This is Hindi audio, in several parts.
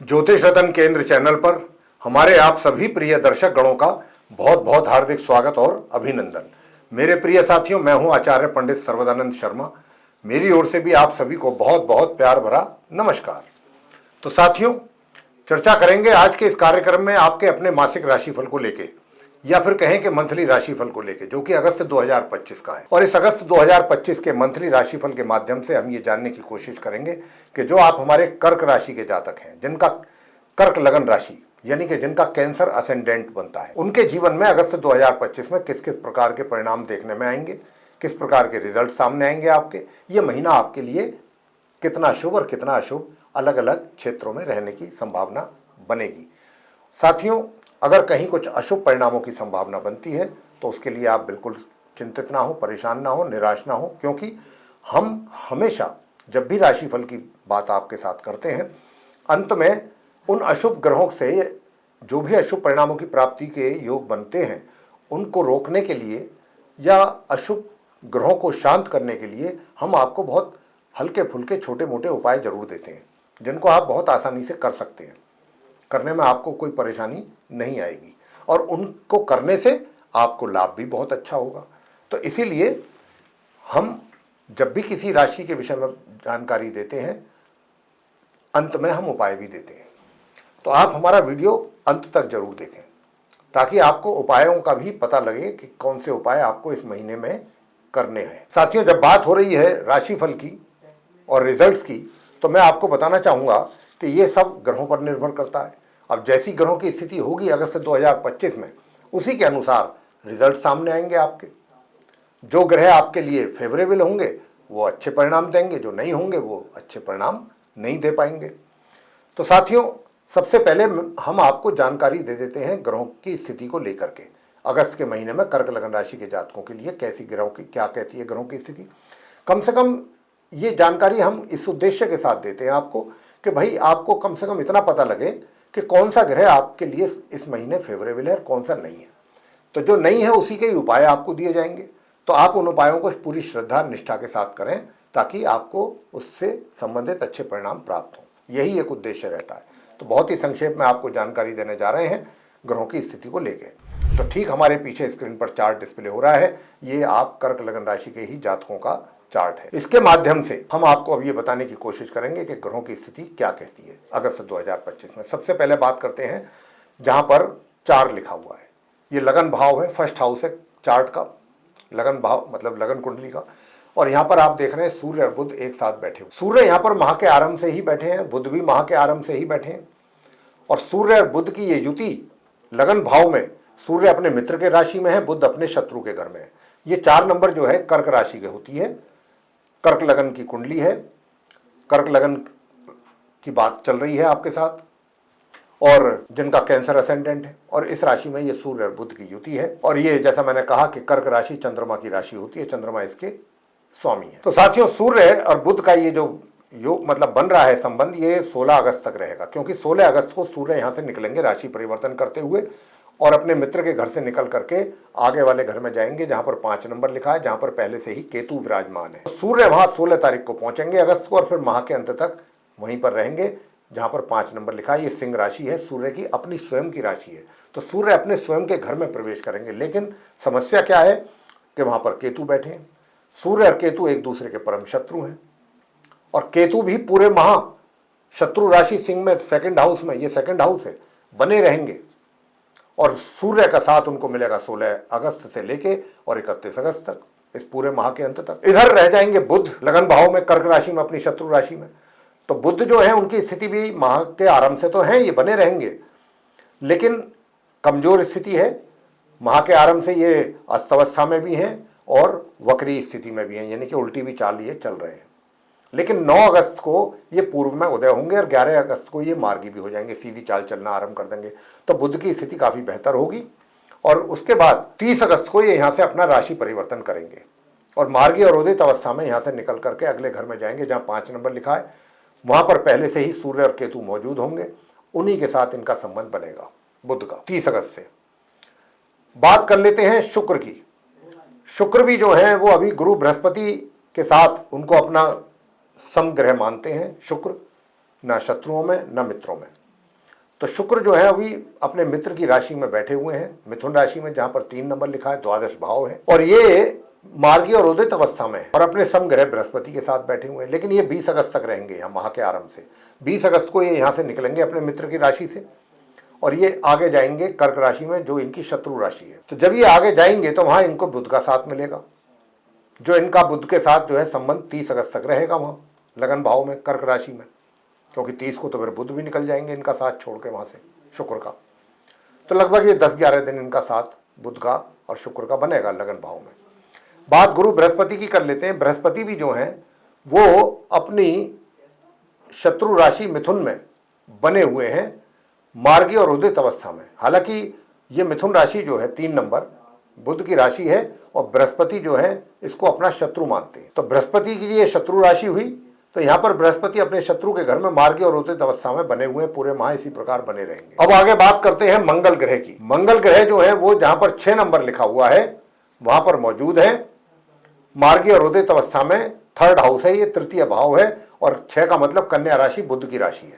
ज्योतिष रतन केंद्र चैनल पर हमारे आप सभी प्रिय दर्शक गणों का बहुत बहुत हार्दिक स्वागत और अभिनंदन। मेरे प्रिय साथियों, मैं हूं आचार्य पंडित सर्वदानंद शर्मा। मेरी ओर से भी आप सभी को बहुत बहुत प्यार भरा नमस्कार। तो साथियों, चर्चा करेंगे आज के इस कार्यक्रम में आपके अपने मासिक राशिफल को लेके, या फिर कहें कि मंथली राशिफल को लेके, जो कि अगस्त 2025 का है। और इस अगस्त 2025 के मंथली राशिफल के माध्यम से हम ये जानने की कोशिश करेंगे कि जो आप हमारे कर्क राशि के जातक हैं, जिनका कर्क लगन राशि यानी कि जिनका कैंसर असेंडेंट बनता है, उनके जीवन में अगस्त 2025 में किस किस प्रकार के परिणाम देखने में आएंगे, किस प्रकार के रिजल्ट सामने आएंगे आपके, ये महीना आपके लिए कितना शुभ और कितना अशुभ अलग अलग क्षेत्रों में रहने की संभावना बनेगी। साथियों, अगर कहीं कुछ अशुभ परिणामों की संभावना बनती है तो उसके लिए आप बिल्कुल चिंतित ना हो, परेशान ना हो, निराश ना हो, क्योंकि हम हमेशा जब भी राशिफल की बात आपके साथ करते हैं, अंत में उन अशुभ ग्रहों से जो भी अशुभ परिणामों की प्राप्ति के योग बनते हैं, उनको रोकने के लिए या अशुभ ग्रहों को शांत करने के लिए हम आपको बहुत हल्के फुल्के छोटे मोटे उपाय जरूर देते हैं, जिनको आप बहुत आसानी से कर सकते हैं। करने में आपको कोई परेशानी नहीं आएगी और उनको करने से आपको लाभ भी बहुत अच्छा होगा। तो इसीलिए हम जब भी किसी राशि के विषय में जानकारी देते हैं, अंत में हम उपाय भी देते हैं। तो आप हमारा वीडियो अंत तक जरूर देखें, ताकि आपको उपायों का भी पता लगे कि कौन से उपाय आपको इस महीने में करने हैं। साथियों, जब बात हो रही है राशिफल की और रिजल्ट्स की, तो मैं आपको बताना चाहूँगा कि ये सब ग्रहों पर निर्भर करता है। अब जैसी ग्रहों की स्थिति होगी अगस्त 2025 में, उसी के अनुसार रिजल्ट सामने आएंगे आपके। जो ग्रह आपके लिए फेवरेबल होंगे वो अच्छे परिणाम देंगे, जो नहीं होंगे वो अच्छे परिणाम नहीं दे पाएंगे। तो साथियों, सबसे पहले हम आपको जानकारी दे देते हैं ग्रहों की स्थिति को लेकर के। अगस्त के महीने में कर्क लगन राशि के जातकों के लिए कैसी ग्रहों की क्या कहती है ग्रहों की स्थिति। कम से कम ये जानकारी हम इस उद्देश्य के साथ देते हैं आपको कि भाई आपको कम से कम इतना पता लगे कि कौन सा ग्रह आपके लिए इस महीने फेवरेबल है और कौन सा नहीं है। तो जो नहीं है उसी के ही उपाय आपको दिए जाएंगे। तो आप उन उपायों को पूरी श्रद्धा निष्ठा के साथ करें, ताकि आपको उससे संबंधित अच्छे परिणाम प्राप्त हों। यही एक उद्देश्य रहता है। तो बहुत ही संक्षेप में आपको जानकारी देने जा रहे हैं ग्रहों की स्थिति को लेकर। तो ठीक हमारे पीछे स्क्रीन पर चार्ट डिस्प्ले हो रहा है, ये आप कर्क लगन राशि के ही जातकों का चार्ट है। इसके माध्यम से हम आपको अब ये बताने की कोशिश करेंगे कि ग्रहों की स्थिति क्या कहती है अगस्त 2025 में। सबसे पहले बात करते हैं जहां पर 4 लिखा हुआ है, ये लगन भाव है, फर्स्ट हाउस है चार्ट का। लगन भाव मतलब लगन कुंडली का। और यहाँ पर आप देख रहे हैं सूर्य और बुध एक साथ बैठे हुए। सूर्य यहाँ पर माह के आरंभ से ही बैठे हैं, बुध भी माह के आरंभ से ही बैठे हैं। और सूर्य और बुध की ये युति लगन भाव में, सूर्य अपने मित्र के राशि में है, बुध अपने शत्रु के घर में है। ये 4 नंबर जो है कर्क राशि की होती है। कर्क लगन की कुंडली है, कर्क लगन की बात चल रही है आपके साथ, और जिनका कैंसर असेंडेंट है, और इस राशि में ये सूर्य और बुध की युति है। और ये जैसा मैंने कहा कि कर्क राशि चंद्रमा की राशि होती है, चंद्रमा इसके स्वामी है। तो साथियों, सूर्य और बुध का ये जो योग मतलब बन रहा है संबंध, ये 16 अगस्त तक रहेगा, क्योंकि 16 अगस्त को सूर्य यहाँ से निकलेंगे राशि परिवर्तन करते हुए और अपने मित्र के घर से निकल करके आगे वाले घर में जाएंगे जहां पर 5 नंबर लिखा है, जहां पर पहले से ही केतु विराजमान है। सूर्य वहां 16 तारीख को पहुंचेंगे अगस्त को, और फिर माह के अंत तक वहीं पर रहेंगे जहां पर 5 नंबर लिखा है। ये सिंह राशि है, सूर्य की अपनी स्वयं की राशि है। तो सूर्य अपने स्वयं के घर में प्रवेश करेंगे। लेकिन समस्या क्या है कि वहां पर केतु बैठे हैं। सूर्य और केतु एक दूसरे के परम शत्रु हैं, और केतु भी पूरे माह शत्रु राशि सिंह में सेकंड हाउस में, ये सेकंड हाउस है, बने रहेंगे। और सूर्य का साथ उनको मिलेगा 16 अगस्त से लेके और 31 अगस्त तक, इस पूरे माह के अंत तक। इधर रह जाएंगे बुध लगन भाव में, कर्क राशि में, अपनी शत्रु राशि में। तो बुध जो है उनकी स्थिति भी माह के आरंभ से तो है, ये बने रहेंगे, लेकिन कमजोर स्थिति है। माह के आरंभ से ये अस्तवस्था में भी हैं और वक्री स्थिति में भी हैं, यानी कि उल्टी भी चाल ये चल रहे हैं। लेकिन 9 अगस्त को ये पूर्व में उदय होंगे और 11 अगस्त को ये मार्गी भी हो जाएंगे, सीधी चाल चलना आरंभ कर देंगे। तो बुध की स्थिति काफी बेहतर होगी। और उसके बाद 30 अगस्त को ये यहाँ से अपना राशि परिवर्तन करेंगे और मार्गी और उदित अवस्था में यहाँ से निकल करके अगले घर में जाएंगे जहाँ 5 नंबर लिखा है। वहां पर पहले से ही सूर्य और केतु मौजूद होंगे, उन्हीं के साथ इनका संबंध बनेगा बुध का 30 अगस्त से। बात कर लेते हैं शुक्र की। शुक्र भी जो है वो अभी गुरु बृहस्पति के साथ उनको अपना समग्रह मानते हैं। शुक्र न शत्रुओं में न मित्रों में, तो शुक्र जो है अभी अपने मित्र की राशि में बैठे हुए हैं, मिथुन राशि में, जहां पर 3 नंबर लिखा है, द्वादश भाव है, और ये मार्गी और उदित अवस्था में है और अपने समग्रह बृहस्पति के साथ बैठे हुए हैं। लेकिन ये 20 अगस्त तक रहेंगे यहाँ माह के आरंभ से। 20 अगस्त को ये यहाँ से निकलेंगे अपने मित्र की राशि से और ये आगे जाएंगे कर्क राशि में, जो इनकी शत्रु राशि है। तो जब ये आगे जाएंगे तो वहां इनको बुध का साथ मिलेगा, जो इनका बुध के साथ जो है संबंध 30 अगस्त तक रहेगा वहां लगन भाव में, कर्क राशि में, क्योंकि 30 को तो फिर बुध भी निकल जाएंगे इनका साथ छोड़ के वहां से, शुक्र का। तो लगभग ये 10-11 दिन इनका साथ बुध का और शुक्र का बनेगा लगन भाव में। बात गुरु बृहस्पति की कर लेते हैं। बृहस्पति भी जो हैं वो अपनी शत्रु राशि मिथुन में बने हुए हैं मार्गी और उदित अवस्था में। हालांकि ये मिथुन राशि जो है 3 नंबर बुध की राशि है और बृहस्पति जो है इसको अपना शत्रु मानते हैं। तो बृहस्पति की ये शत्रु राशि हुई, तो यहाँ पर बृहस्पति अपने शत्रु के घर में मार्गी और उदित अवस्था में बने हुए पूरे माह इसी प्रकार बने रहेंगे। अब आगे बात करते हैं मंगल ग्रह की। मंगल ग्रह जो है वो जहां पर 6 नंबर लिखा हुआ है वहां पर मौजूद है मार्गी और उदित अवस्था में। 3rd हाउस है, ये 3य भाव है और 6 का मतलब कन्या राशि बुध की राशि है।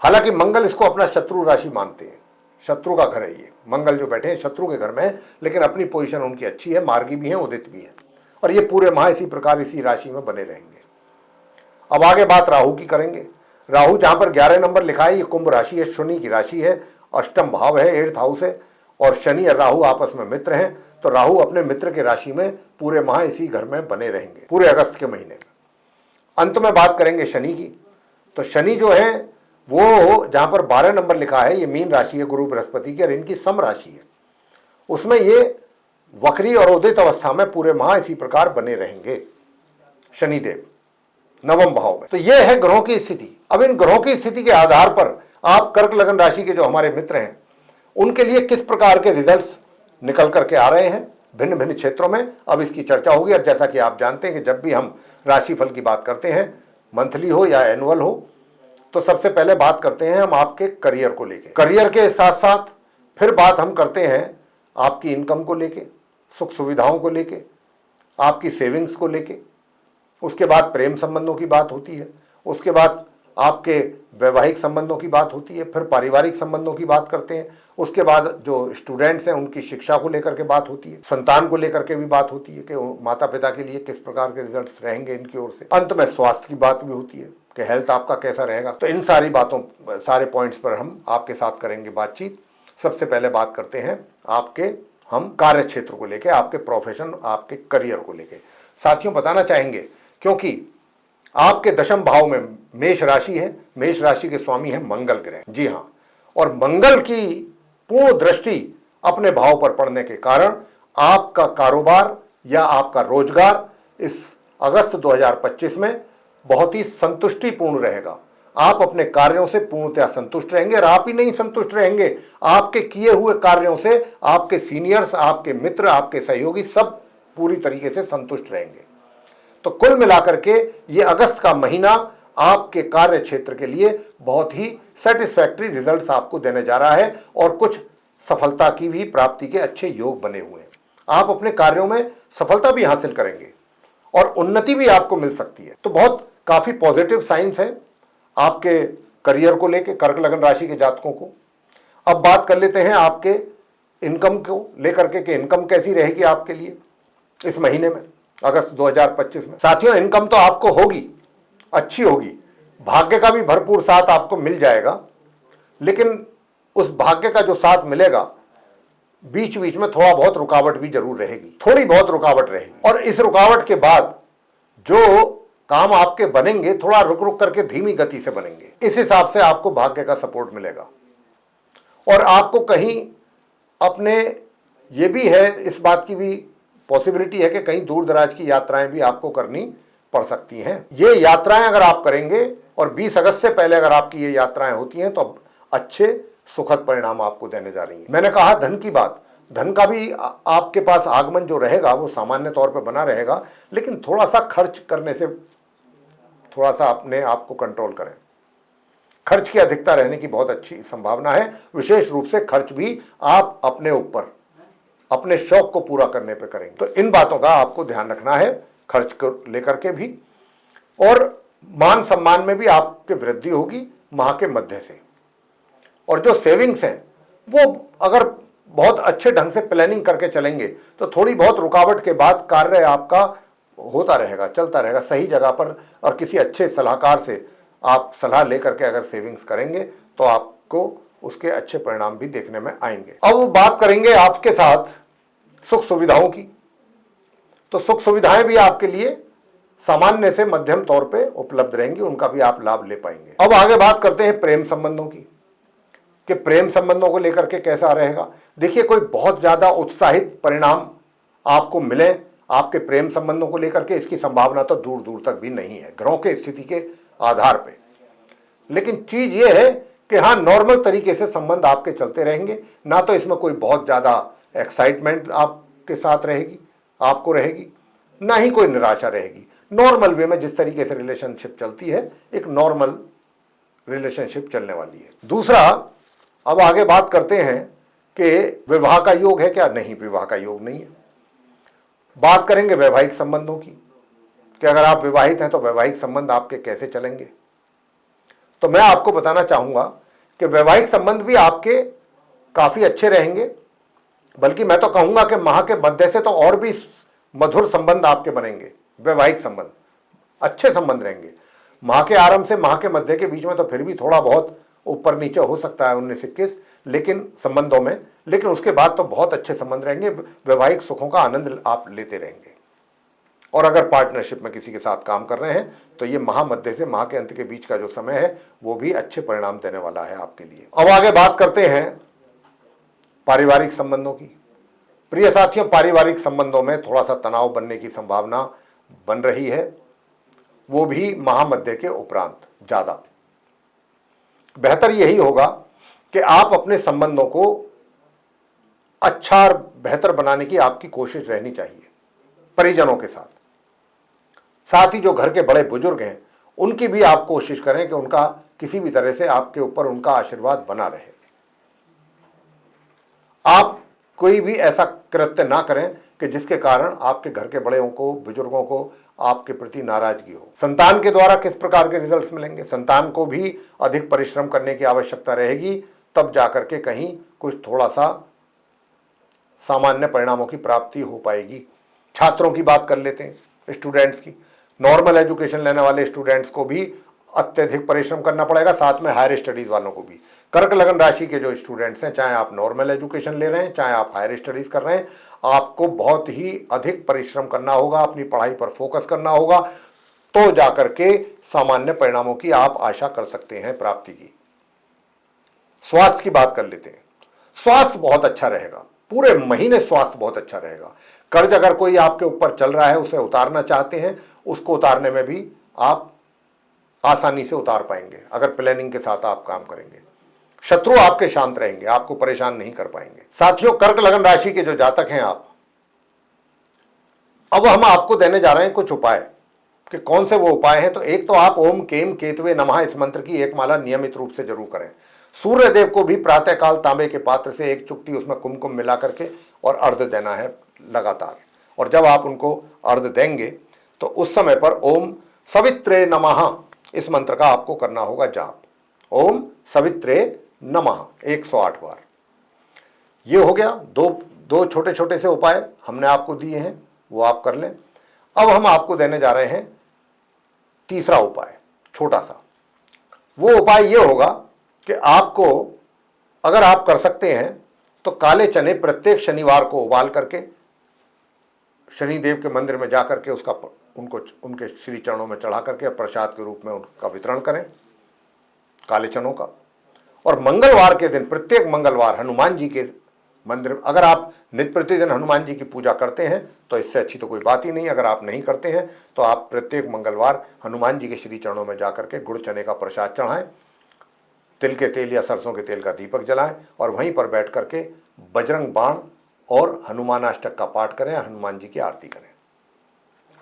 हालांकि मंगल इसको अपना शत्रु राशि मानते हैं, शत्रु का घर है ये। मंगल जो बैठे हैं शत्रु के घर में है, लेकिन अपनी पोजीशन उनकी अच्छी है, मार्गी भी है, उदित भी है, और ये पूरे माह इसी प्रकार इसी राशि में बने रहेंगे। अब आगे बात राहु की करेंगे। राहु जहां पर 11 नंबर लिखा है, ये कुंभ राशि है, शनि की राशि है, अष्टम भाव है, 8th हाउस है, और शनि और राहु आपस में मित्र हैं। तो राहु अपने मित्र की राशि में पूरे माह इसी घर में बने रहेंगे पूरे अगस्त के महीने में। अंत में बात करेंगे शनि की। तो शनि जो है वो जहां पर 12 नंबर लिखा है, ये मीन राशि है गुरु बृहस्पति की और इनकी सम राशि है, उसमें ये वक्री और उदित अवस्था में पूरे माह इसी प्रकार बने रहेंगे शनिदेव 9वें भाव में। तो ये है ग्रहों की स्थिति। अब इन ग्रहों की स्थिति के आधार पर आप कर्क लगन राशि के जो हमारे मित्र हैं उनके लिए किस प्रकार के रिजल्ट्स निकल करके आ रहे हैं भिन्न भिन्न क्षेत्रों में, अब इसकी चर्चा होगी। और जैसा कि आप जानते हैं कि जब भी हम राशिफल की बात करते हैं, मंथली हो या एनुअल हो, तो सबसे पहले बात करते हैं हम आपके करियर को लेके। करियर के साथ साथ फिर बात हम करते हैं आपकी इनकम को लेके, सुख सुविधाओं को लेके, आपकी सेविंग्स को लेके। उसके बाद प्रेम संबंधों की बात होती है, उसके बाद आपके वैवाहिक संबंधों की बात होती है, फिर पारिवारिक संबंधों की बात करते हैं, उसके बाद जो स्टूडेंट्स हैं उनकी शिक्षा को लेकर के बात होती है, संतान को लेकर के भी बात होती है कि माता पिता के लिए किस प्रकार के रिजल्ट्स रहेंगे इनकी ओर से। अंत में स्वास्थ्य की बात भी होती है कि हेल्थ आपका कैसा रहेगा। तो इन सारी बातों, सारे पॉइंट्स पर हम आपके साथ करेंगे बातचीत। सबसे पहले बात करते हैं आपके हम कार्य क्षेत्र को लेके, आपके प्रोफेशन, आपके करियर को लेके। साथियों बताना चाहेंगे क्योंकि आपके 10वें भाव में मेष राशि है, मेष राशि के स्वामी है मंगल ग्रह, जी हाँ, और मंगल की पूर्ण दृष्टि अपने भाव पर पड़ने के कारण आपका कारोबार या आपका रोजगार इस अगस्त 2025 में बहुत ही संतुष्टिपूर्ण रहेगा। आप अपने कार्यों से पूर्णतः संतुष्ट रहेंगे, और आप ही नहीं संतुष्ट रहेंगे, आपके किए हुए कार्यों से आपके सीनियर्स, आपके मित्र, आपके सहयोगी सब पूरी तरीके से संतुष्ट रहेंगे। तो कुल मिलाकर के ये अगस्त का महीना आपके कार्य क्षेत्र के लिए बहुत ही सेटिस्फैक्टरी रिजल्ट्स आपको देने जा रहा है और कुछ सफलता की भी प्राप्ति के अच्छे योग बने हुए हैं। आप अपने कार्यों में सफलता भी हासिल करेंगे और उन्नति भी आपको मिल सकती है। तो बहुत काफी पॉजिटिव साइंस है आपके करियर को लेके कर्क लगन राशि के जातकों को। अब बात कर लेते हैं आपके इनकम को लेकर के कि इनकम कैसी रहेगी आपके लिए इस महीने में अगस्त 2025 में। साथियों इनकम तो आपको होगी, अच्छी होगी, भाग्य का भी भरपूर साथ आपको मिल जाएगा, लेकिन उस भाग्य का जो साथ मिलेगा बीच बीच में थोड़ा बहुत रुकावट भी जरूर रहेगी, थोड़ी बहुत रुकावट रहेगी। और इस रुकावट के बाद जो काम आपके बनेंगे थोड़ा रुक रुक करके धीमी गति से बनेंगे, इस हिसाब से आपको भाग्य का सपोर्ट मिलेगा। और आपको कहीं अपने, ये भी है, इस बात की भी पॉसिबिलिटी है कि कहीं दूर दराज की यात्राएं भी आपको करनी पड़ सकती हैं। ये यात्राएं अगर आप करेंगे और 20 अगस्त से पहले अगर आपकी ये यात्राएं होती हैं तो अच्छे सुखद परिणाम आपको देने जा रही हैं। मैंने कहा धन की बात, धन का भी आपके पास आगमन जो रहेगा वो सामान्य तौर पर बना रहेगा, लेकिन थोड़ा सा खर्च करने से थोड़ा सा अपने आप को कंट्रोल करें। खर्च की अधिकता रहने की बहुत अच्छी संभावना है, विशेष रूप से खर्च भी आप अपने ऊपर, अपने शौक को पूरा करने पे करेंगे। तो इन बातों का आपको ध्यान रखना है, खर्च को लेकर के भी। और मान सम्मान में भी आपके वृद्धि होगी माह के मध्य से। और जो सेविंग्स हैं वो अगर बहुत अच्छे ढंग से प्लानिंग करके चलेंगे तो थोड़ी बहुत रुकावट के बाद कार्य आपका होता रहेगा, चलता रहेगा सही जगह पर। और किसी अच्छे सलाहकार से आप सलाह लेकर के अगर सेविंग्स करेंगे तो आपको उसके अच्छे परिणाम भी देखने में आएंगे। अब बात करेंगे आपके साथ सुख सुविधाओं की। तो सुख सुविधाएं भी आपके लिए सामान्य से मध्यम तौर पे उपलब्ध रहेंगी, उनका भी आप लाभ ले पाएंगे। अब आगे बात करते हैं प्रेम संबंधों की, कि प्रेम संबंधों को लेकर के कैसा रहेगा। देखिए, कोई बहुत ज्यादा उत्साहित परिणाम आपको मिले आपके प्रेम संबंधों को लेकर के, इसकी संभावना तो दूर दूर तक भी नहीं है ग्रहों के स्थिति के आधार पे। लेकिन चीज ये है कि हाँ, नॉर्मल तरीके से संबंध आपके चलते रहेंगे, ना तो इसमें कोई बहुत ज्यादा एक्साइटमेंट आपके साथ रहेगी, आपको रहेगी, ना ही कोई निराशा रहेगी। नॉर्मल वे में जिस तरीके से रिलेशनशिप चलती है, एक नॉर्मल रिलेशनशिप चलने वाली है। दूसरा, अब आगे बात करते हैं कि विवाह का योग है क्या? नहीं, विवाह का योग नहीं है। बात करेंगे वैवाहिक संबंधों की, कि अगर आप विवाहित हैं तो वैवाहिक संबंध आपके कैसे चलेंगे। तो मैं आपको बताना चाहूंगा कि वैवाहिक संबंध भी आपके काफी अच्छे रहेंगे, बल्कि मैं तो कहूंगा कि माह के मध्य से तो और भी मधुर संबंध आपके बनेंगे। वैवाहिक संबंध अच्छे संबंध रहेंगे। माह के आरंभ से माह के मध्य के बीच में तो फिर भी थोड़ा बहुत ऊपर नीचे हो सकता है 19-21 लेकिन संबंधों में, लेकिन उसके बाद तो बहुत अच्छे संबंध रहेंगे। वैवाहिक सुखों का आनंद आप लेते रहेंगे। और अगर पार्टनरशिप में किसी के साथ काम कर रहे हैं तो ये माह मध्य से माह के अंत के बीच का जो समय है वो भी अच्छे परिणाम देने वाला है आपके लिए। अब आगे बात करते हैं पारिवारिक संबंधों की। प्रिय साथियों, पारिवारिक संबंधों में थोड़ा सा तनाव बनने की संभावना बन रही है, वो भी महामध्य के उपरांत। ज्यादा बेहतर यही होगा कि आप अपने संबंधों को अच्छा और बेहतर बनाने की आपकी कोशिश रहनी चाहिए परिजनों के साथ। साथ ही जो घर के बड़े बुजुर्ग हैं उनकी भी आप कोशिश करें कि उनका किसी भी तरह से आपके ऊपर उनका आशीर्वाद बना रहे। आप कोई भी ऐसा कृत्य ना करें कि जिसके कारण आपके घर के बड़ों को, बुजुर्गों को आपके प्रति नाराजगी हो। संतान के द्वारा किस प्रकार के रिजल्ट्स मिलेंगे? संतान को भी अधिक परिश्रम करने की आवश्यकता रहेगी, तब जाकर के कहीं कुछ थोड़ा सा सामान्य परिणामों की प्राप्ति हो पाएगी। छात्रों की बात कर लेते हैं, स्टूडेंट्स की। नॉर्मल एजुकेशन लेने वाले स्टूडेंट्स को भी अत्यधिक परिश्रम करना पड़ेगा, साथ में हायर स्टडीज वालों को भी। कर्क लगन राशि के जो स्टूडेंट्स हैं, चाहे आप नॉर्मल एजुकेशन ले रहे हैं चाहे आप हायर स्टडीज कर रहे हैं, आपको बहुत ही अधिक परिश्रम करना होगा, अपनी पढ़ाई पर फोकस करना होगा, तो जाकर के सामान्य परिणामों की आप आशा कर सकते हैं प्राप्ति की। स्वास्थ्य की बात कर लेते हैं। स्वास्थ्य बहुत अच्छा रहेगा, पूरे महीने स्वास्थ्य बहुत अच्छा रहेगा। कर्ज अगर कोई आपके ऊपर चल रहा है, उसे उतारना चाहते हैं, उसको उतारने में भी आप आसानी से उतार पाएंगे अगर प्लानिंग के साथ आप काम करेंगे। शत्रु आपके शांत रहेंगे, आपको परेशान नहीं कर पाएंगे। साथियों, कर्क लगन राशि के जो जातक हैं आप, अब हम आपको देने जा रहे हैं कुछ उपाय कि कौन से वो उपाय हैं। तो एक तो आप ओम केम केतवे नमः इस मंत्र की एक माला नियमित रूप से जरूर करें। सूर्य देव को भी प्रातःकाल तांबे के पात्र से एक चुटकी उसमें कुमकुम मिला करके और अर्घ देना है लगातार। और जब आप उनको अर्घ देंगे तो उस समय पर ओम सवित्रे नमः इस मंत्र का आपको करना होगा जाप। ओम सवित्रे नमः 108 बार। ये हो गया दो छोटे छोटे से उपाय हमने आपको दिए हैं, वो आप कर लें। अब हम आपको देने जा रहे हैं तीसरा उपाय, छोटा सा। वो उपाय ये होगा कि आपको अगर आप कर सकते हैं तो काले चने प्रत्येक शनिवार को उबाल करके शनिदेव के मंदिर में जाकर के उसका उनको उनके श्री चरणों में चढ़ा करके प्रसाद के रूप में उनका वितरण करें, काले चनों का। और मंगलवार के दिन, प्रत्येक मंगलवार हनुमान जी के मंदिर, अगर आप नित्य प्रतिदिन हनुमान जी की पूजा करते हैं तो इससे अच्छी तो कोई बात ही नहीं। अगर आप नहीं करते हैं तो आप प्रत्येक मंगलवार हनुमान जी के श्री चरणों में जाकर के गुड़ चने का प्रसाद चढ़ाएं, तिल के तेल या सरसों के तेल का दीपक जलाएं और वहीं पर बैठ करके बजरंग बाण और हनुमानाष्टक का पाठ करें, हनुमान जी की आरती करें।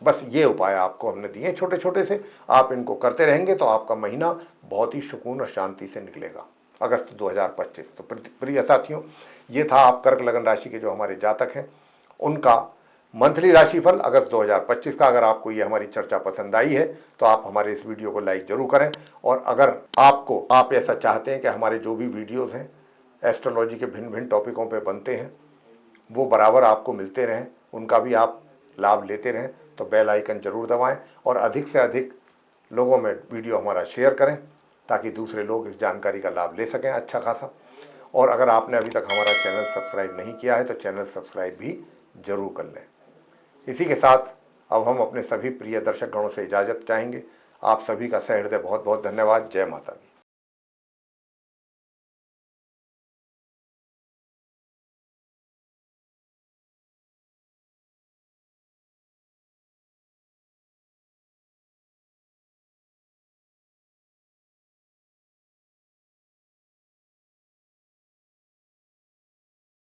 बस ये उपाय आपको हमने दिए छोटे छोटे से, आप इनको करते रहेंगे तो आपका महीना बहुत ही सुकून और शांति से निकलेगा अगस्त 2025। तो प्रिय साथियों, ये था आप कर्क लगन राशि के जो हमारे जातक हैं उनका मंथली राशिफल अगस्त 2025 का। अगर आपको ये हमारी चर्चा पसंद आई है तो आप हमारे इस वीडियो को लाइक जरूर करें, और अगर आप ऐसा चाहते हैं कि हमारे जो भी वीडियोस हैं एस्ट्रोलॉजी के भिन्न भिन्न टॉपिकों पे बनते हैं वो बराबर आपको मिलते रहें, उनका भी आप लाभ लेते रहें, तो बेल आइकन जरूर दबाएं और अधिक से अधिक लोगों में वीडियो हमारा शेयर करें ताकि दूसरे लोग इस जानकारी का लाभ ले सकें अच्छा खासा। और अगर आपने अभी तक हमारा चैनल सब्सक्राइब नहीं किया है तो चैनल सब्सक्राइब भी जरूर कर लें। इसी के साथ अब हम अपने सभी प्रिय दर्शक गणों से इजाज़त चाहेंगे। आप सभी का सहृदय बहुत बहुत धन्यवाद। जय माता दी।